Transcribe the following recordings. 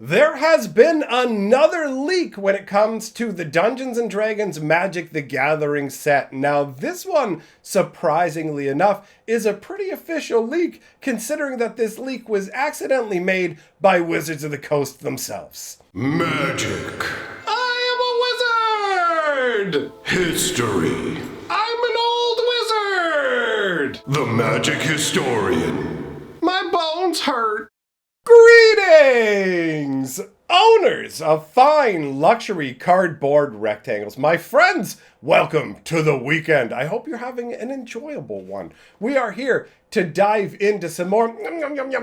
There has been another leak when it comes to the Dungeons & Dragons Magic the Gathering set. Now, this one, surprisingly enough, is a pretty official leak, considering that this leak was accidentally made by Wizards of the Coast themselves. Magic. I am a wizard! History. I'm an old wizard! The magic historian. My bones hurt. Greetings, owners of fine luxury cardboard rectangles. My friends, welcome to the weekend. I hope you're having an enjoyable one. We are here to dive into some more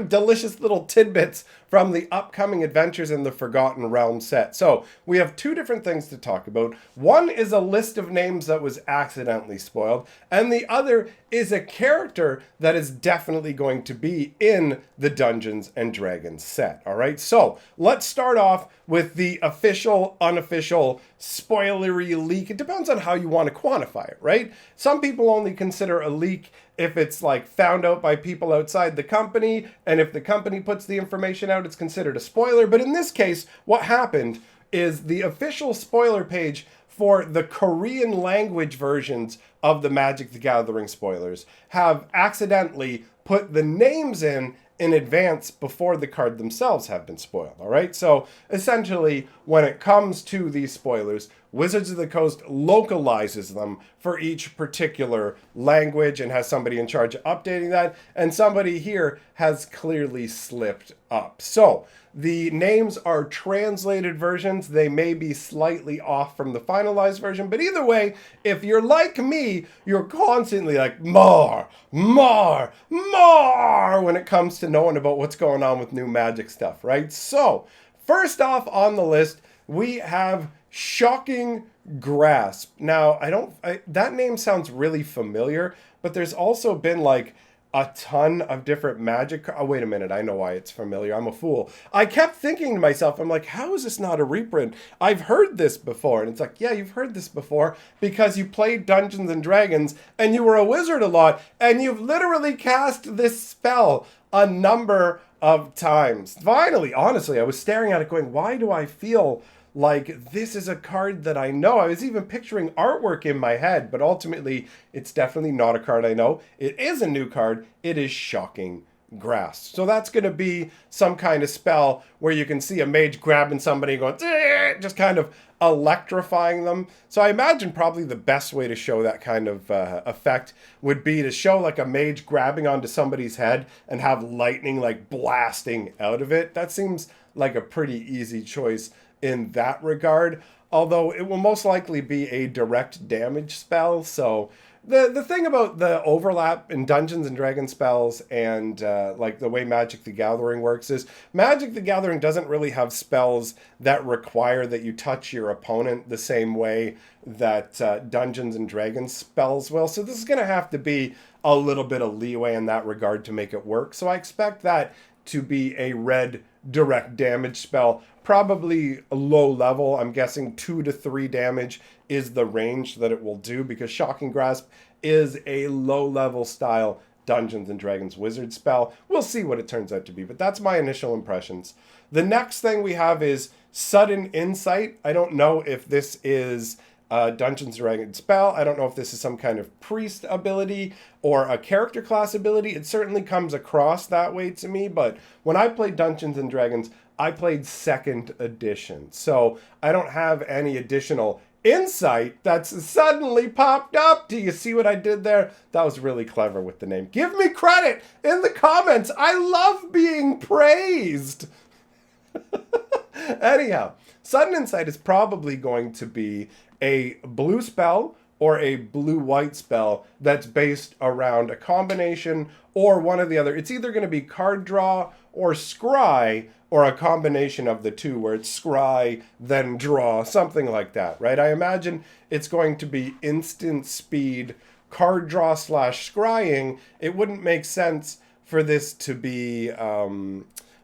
delicious little tidbits from the upcoming Adventures in the Forgotten Realms set. So we have two different things to talk about. One is a list of names that was accidentally spoiled, and the other is a character that is definitely going to be in the Dungeons and Dragons set. All right, so let's start off with the official, unofficial, spoilery leak. It depends on how you want to quantify it, right? Some people only consider a leak if it's like found out by people outside the company, and if the company puts the information out, it's considered a spoiler. But in this case, what happened is the official spoiler page for the Korean language versions of the Magic the Gathering spoilers have accidentally put the names in advance before the card themselves have been spoiled, all right? So essentially, when it comes to these spoilers, Wizards of the Coast localizes them for each particular language and has somebody in charge of updating that, and somebody here has clearly slipped up. So the names are translated versions. They may be slightly off from the finalized version, but either way, if you're like me, you're constantly like, more when it comes to knowing about what's going on with new Magic stuff, right? So, first off on the list, we have Shocking Grasp. Now, that name sounds really familiar, but there's also been like a ton of different Magic. Oh, wait a minute. I know why it's familiar. I'm a fool. I kept thinking to myself, I'm like, how is this not a reprint? I've heard this before. And it's like, yeah, you've heard this before because you played Dungeons and Dragons and you were a wizard a lot and you've literally cast this spell a number of times. Finally, honestly, I was staring at it going, why do I feel like this is a card that I know? I was even picturing artwork in my head, but ultimately it's definitely not a card I know. It is a new card. It is Shocking Grasp. So that's going to be some kind of spell where you can see a mage grabbing somebody going, just kind of electrifying them. So I imagine probably the best way to show that kind of effect would be to show like a mage grabbing onto somebody's head and have lightning like blasting out of it. That seems like a pretty easy choice in that regard, although it will most likely be a direct damage spell. So the thing about the overlap in Dungeons and Dragons spells and like the way Magic the Gathering works is Magic the Gathering doesn't really have spells that require that you touch your opponent the same way that Dungeons and Dragons spells will. So this is going to have to be a little bit of leeway in that regard to make it work. So I expect that to be a red direct damage spell, probably a low level. I'm guessing 2 to 3 damage is the range that it will do because Shocking Grasp is a low level style Dungeons and Dragons wizard spell. We'll see what it turns out to be, but that's my initial impressions. The next thing we have is Sudden Insight. I don't know if this is Dungeons & Dragons spell. I don't know if this is some kind of priest ability or a character class ability. It certainly comes across that way to me, but when I played Dungeons & Dragons, I played 2nd edition, so I don't have any additional insight that's suddenly popped up. Do you see what I did there? That was really clever with the name. Give me credit in the comments. I love being praised. Anyhow, Sudden Insight is probably going to be a blue spell or a blue-white spell that's based around a combination or one or the other. It's either going to be card draw or scry, or a combination of the two where it's scry, then draw, something like that, right? I imagine it's going to be instant speed card draw / scrying. It wouldn't make sense for this to be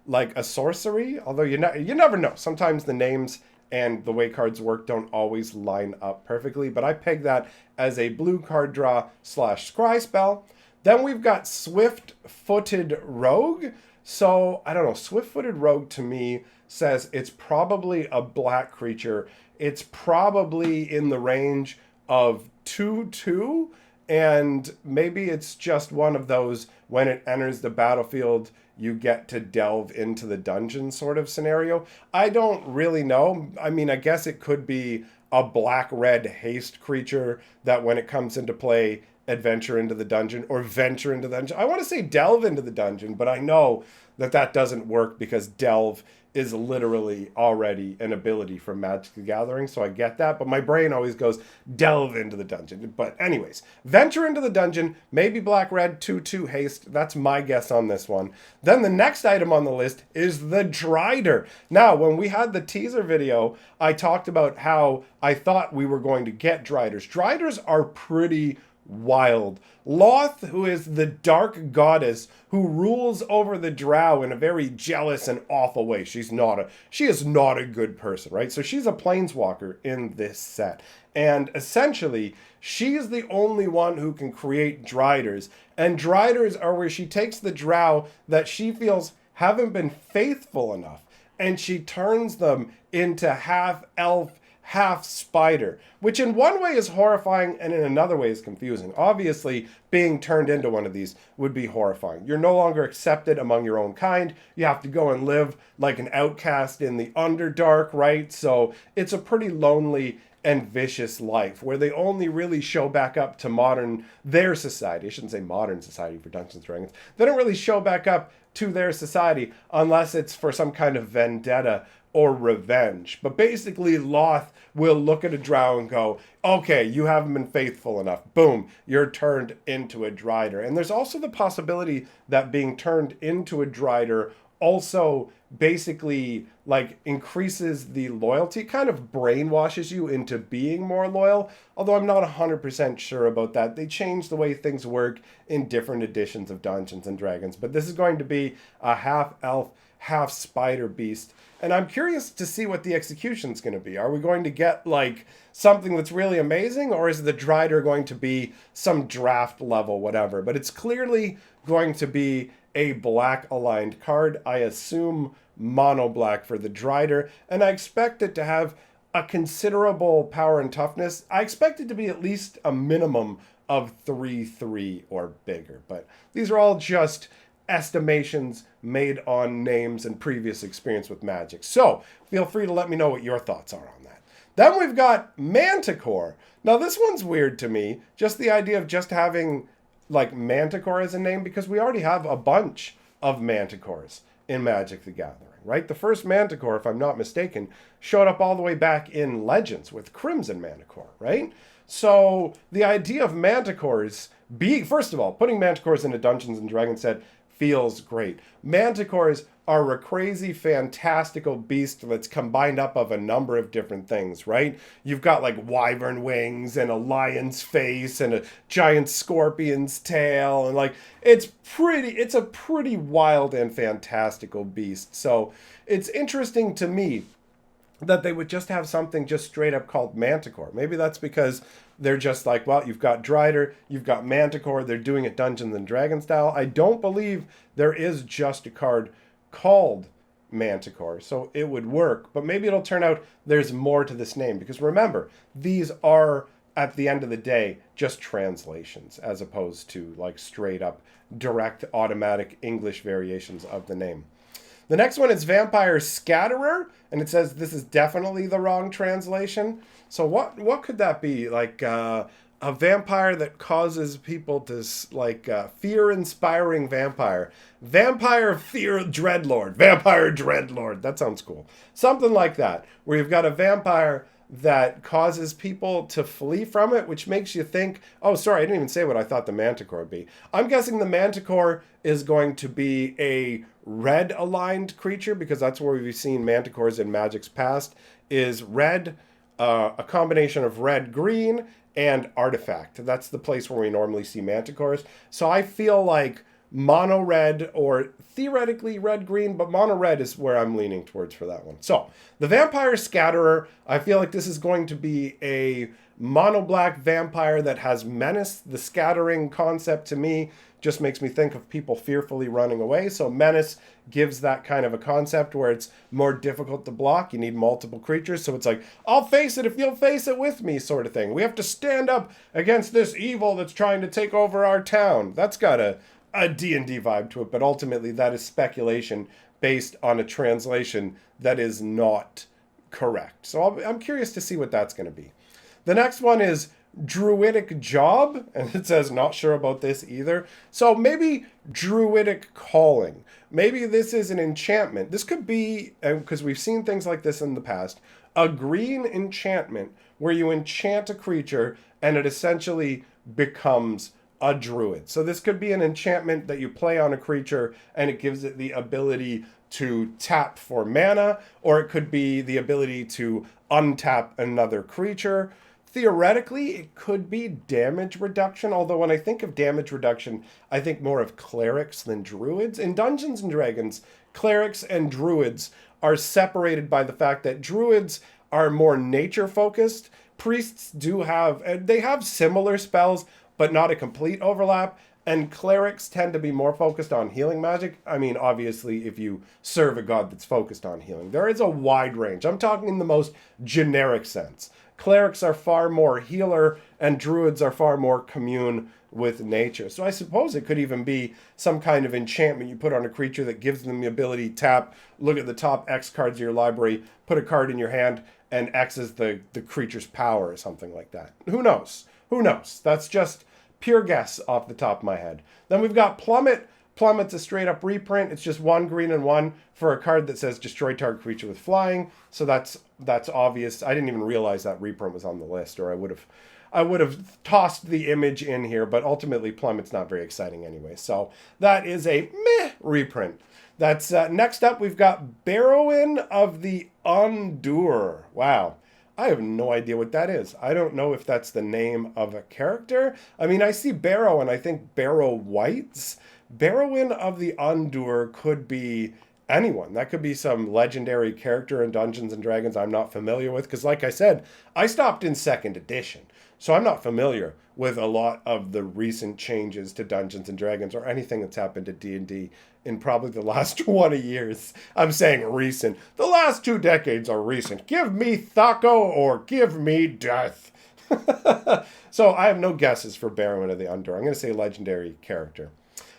like a sorcery, although you never know. Sometimes the names and the way cards work don't always line up perfectly, but I peg that as a blue card draw / scry spell. Then we've got Swift-Footed Rogue. So, I don't know, Swift-Footed Rogue to me says it's probably a black creature. It's probably in the range of 2/2, and maybe it's just one of those when it enters the battlefield, you get to delve into the dungeon sort of scenario. I don't really know. I mean, I guess it could be a black-red haste creature that when it comes into play, adventure into the dungeon or venture into the dungeon. I want to say delve into the dungeon, but I know that that doesn't work because delve is literally already an ability from Magic the Gathering, so I get that, but my brain always goes delve into the dungeon. But anyways, venture into the dungeon, maybe black-red, 2/2 haste. That's my guess on this one. Then the next item on the list is the Drider. Now, when we had the teaser video, I talked about how I thought we were going to get Driders. Driders are pretty wild. Lolth, who is the dark goddess who rules over the drow in a very jealous and awful way. She is not a good person, right? So she's a planeswalker in this set. And essentially, she's the only one who can create Driders. And Driders are where she takes the drow that she feels haven't been faithful enough, and she turns them into half elf, half spider, which in one way is horrifying and in another way is confusing. Obviously, being turned into one of these would be horrifying. You're no longer accepted among your own kind. You have to go and live like an outcast in the Underdark, right? So it's a pretty lonely and vicious life where they only really show back up to their society. I shouldn't say modern society for Dungeons & Dragons. They don't really show back up to their society unless it's for some kind of vendetta or revenge. But basically, Lolth will look at a drow and go, okay, you haven't been faithful enough. Boom, you're turned into a Drider. And there's also the possibility that being turned into a Drider also basically like increases the loyalty, kind of brainwashes you into being more loyal. Although I'm not 100% sure about that. They change the way things work in different editions of Dungeons and Dragons. But this is going to be a half elf, half spider beast. And I'm curious to see what the execution's going to be. Are we going to get like something that's really amazing, or is the Drider going to be some draft level, whatever? But it's clearly going to be a black aligned card. I assume mono black for the Drider, and I expect it to have a considerable power and toughness. I expect it to be at least a minimum of 3/3 or bigger. But these are all just estimations made on names and previous experience with Magic. So feel free to let me know what your thoughts are on that. Then we've got Manticore. Now this one's weird to me, just the idea of just having like Manticore as a name, because we already have a bunch of Manticores in Magic the Gathering, right? The first Manticore, if I'm not mistaken, showed up all the way back in Legends with Crimson Manticore, right? So the idea of Manticores being, first of all, putting Manticores in a Dungeons and Dragons set feels great. Manticores are a crazy, fantastical beast that's combined up of a number of different things, right? You've got like wyvern wings and a lion's face and a giant scorpion's tail, and like it's a pretty wild and fantastical beast. So it's interesting to me that they would just have something just straight up called Manticore. Maybe that's because they're just like, well, you've got Drider, you've got Manticore, they're doing it Dungeons and Dragons style. I don't believe there is just a card called Manticore, so it would work. But maybe it'll turn out there's more to this name, because remember, these are, at the end of the day, just translations as opposed to like straight up direct automatic English variations of the name. The next one is Vampire Scatterer, and it says this is definitely the wrong translation. So what could that be? Like a vampire that causes people to fear-inspiring vampire. Vampire Fear Dreadlord. Vampire Dreadlord. That sounds cool. Something like that, where you've got a vampire that causes people to flee from it, which makes you think, oh, sorry, I didn't even say what I thought the Manticore would be. I'm guessing the Manticore is going to be a red-aligned creature, because that's where we've seen Manticores in Magic's past, is red, a combination of red-green, and artifact. That's the place where we normally see Manticores. So I feel like mono red, or theoretically red green, but mono red is where I'm leaning towards for that one. So the Vampire Scatterer, I feel like this is going to be a mono black vampire that has menace. The scattering concept to me just makes me think of people fearfully running away. So menace gives that kind of a concept where it's more difficult to block. You need multiple creatures. So it's like, I'll face it if you'll face it with me sort of thing. We have to stand up against this evil that's trying to take over our town. That's got a D&D vibe to it, but ultimately that is speculation based on a translation that is not correct. So I'm curious to see what that's going to be. The next one is Druidic Job, and it says not sure about this either. So maybe Druidic Calling. Maybe this is an enchantment. This could be, because we've seen things like this in the past, a green enchantment where you enchant a creature and it essentially becomes a druid. So this could be an enchantment that you play on a creature and it gives it the ability to tap for mana, or it could be the ability to untap another creature. Theoretically, it could be damage reduction, although when I think of damage reduction, I think more of clerics than druids. In Dungeons & Dragons, clerics and druids are separated by the fact that druids are more nature-focused. Priests they have similar spells, but not a complete overlap. And clerics tend to be more focused on healing magic. I mean, obviously, if you serve a god that's focused on healing. There is a wide range. I'm talking in the most generic sense. Clerics are far more healer, and druids are far more commune with nature. So I suppose it could even be some kind of enchantment you put on a creature that gives them the ability to tap, look at the top X cards of your library, put a card in your hand, and X is the creature's power or something like that. Who knows? Who knows? That's just pure guess off the top of my head. Then we've got Plummet. Plummet's a straight up reprint. It's just 1 green and 1 for a card that says destroy target creature with flying. So that's obvious. I didn't even realize that reprint was on the list, or I would have tossed the image in here, but ultimately Plummet's not very exciting anyway. So that is a meh reprint. That's next up we've got Barrowin of the Undoer. Wow. I have no idea what that is. I don't know if that's the name of a character. I mean, I see Barrow and I think Barrow Whites. Barrowin of the Undoer could be anyone. That could be some legendary character in Dungeons & Dragons I'm not familiar with. Because like I said, I stopped in 2nd edition. So I'm not familiar with a lot of the recent changes to Dungeons & Dragons or anything that's happened to D&D in probably the last 20 years. I'm saying recent. The last 2 decades are recent. Give me Thaco or give me death. So I have no guesses for Barrowin of the Undoer. I'm going to say legendary character.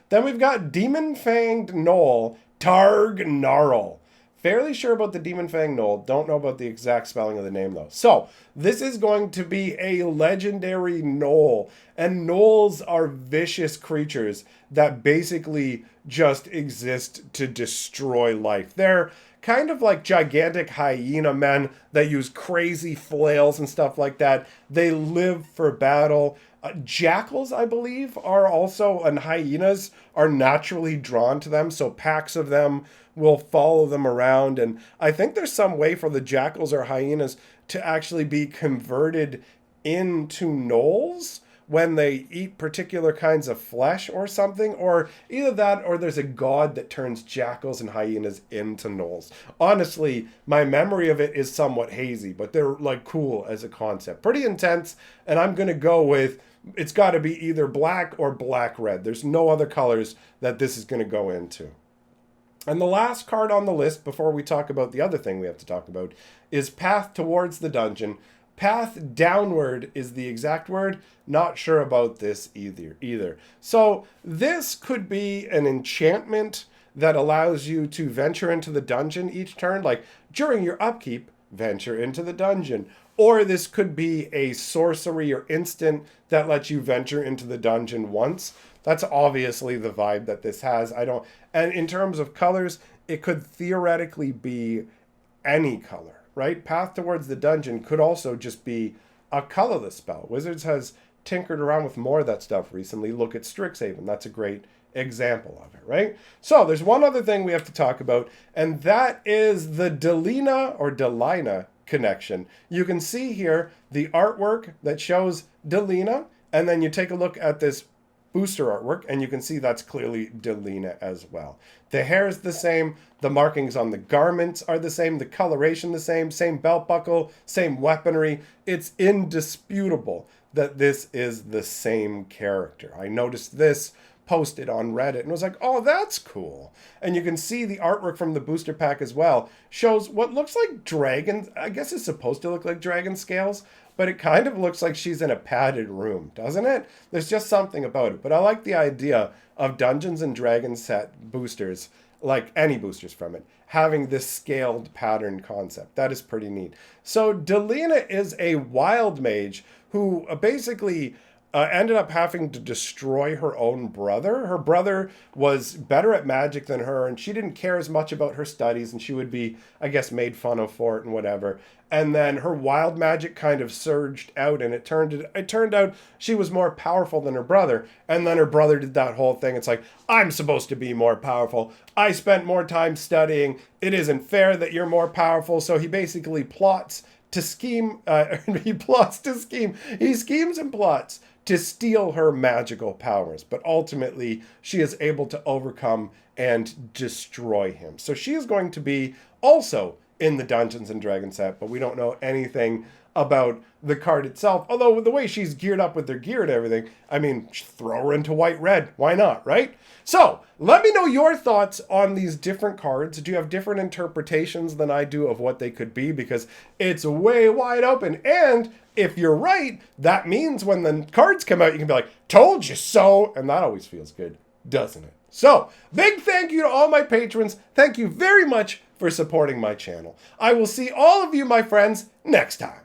Then we've got Demon-Fanged Knoll, Targ Gnarl. Fairly sure about the Demon-Fanged Knoll. Don't know about the exact spelling of the name, though. So, this is going to be a legendary Gnoll. And Gnolls are vicious creatures that basically just exist to destroy life. They're kind of like gigantic hyena men that use crazy flails and stuff like that. They live for battle. Jackals, I believe, are also, and hyenas are naturally drawn to them, so packs of them will follow them around, and I think there's some way for the jackals or hyenas to actually be converted into gnolls when they eat particular kinds of flesh or something, or either that or there's a god that turns jackals and hyenas into gnolls. Honestly, my memory of it is somewhat hazy, but they're like cool as a concept. Pretty intense, and I'm going to go with it's got to be either black or black-red. There's no other colors that this is going to go into. And the last card on the list before we talk about the other thing we have to talk about is Path Towards the Dungeon. Path downward is the exact word. Not sure about this either. So this could be an enchantment that allows you to venture into the dungeon each turn. Like during your upkeep, venture into the dungeon. Or this could be a sorcery or instant that lets you venture into the dungeon once. That's obviously the vibe that this has. And in terms of colors, it could theoretically be any color, right? Path Towards the Dungeon could also just be a colorless spell. Wizards has tinkered around with more of that stuff recently. Look at Strixhaven. That's a great example of it, right? So there's one other thing we have to talk about, and that is the Delina connection. You can see here the artwork that shows Delina, and then you take a look at this booster artwork, and you can see that's clearly Delina as well. The hair is the same, the markings on the garments are the same, the coloration the same belt buckle, same weaponry. It's indisputable that this is the same character. I noticed this posted on Reddit and was like, oh, that's cool. And you can see the artwork from the booster pack as well. Shows what looks like dragons. I guess it's supposed to look like dragon scales, but it kind of looks like she's in a padded room, doesn't it? There's just something about it. But I like the idea of Dungeons and Dragons set boosters, like any boosters from it, having this scaled pattern concept. That is pretty neat. So Delina is a wild mage who basically ended up having to destroy her own brother. Her brother was better at magic than her, and she didn't care as much about her studies, and she would be, I guess, made fun of for it and whatever. And then her wild magic kind of surged out, and it turned out she was more powerful than her brother. And then her brother did that whole thing. It's like, I'm supposed to be more powerful. I spent more time studying. It isn't fair that you're more powerful. So he basically plots to scheme. He schemes and plots to steal her magical powers. But ultimately, she is able to overcome and destroy him. So she is going to be also in the Dungeons and Dragons set, but we don't know anything about the card itself. Although the way she's geared up with her gear and everything, I mean, throw her into white red. Why not, right? So let me know your thoughts on these different cards. Do you have different interpretations than I do of what they could be? Because it's way wide open. And if you're right, that means when the cards come out, you can be like, told you so. And that always feels good, doesn't it? So, big thank you to all my patrons. Thank you very much for supporting my channel. I will see all of you, my friends, next time.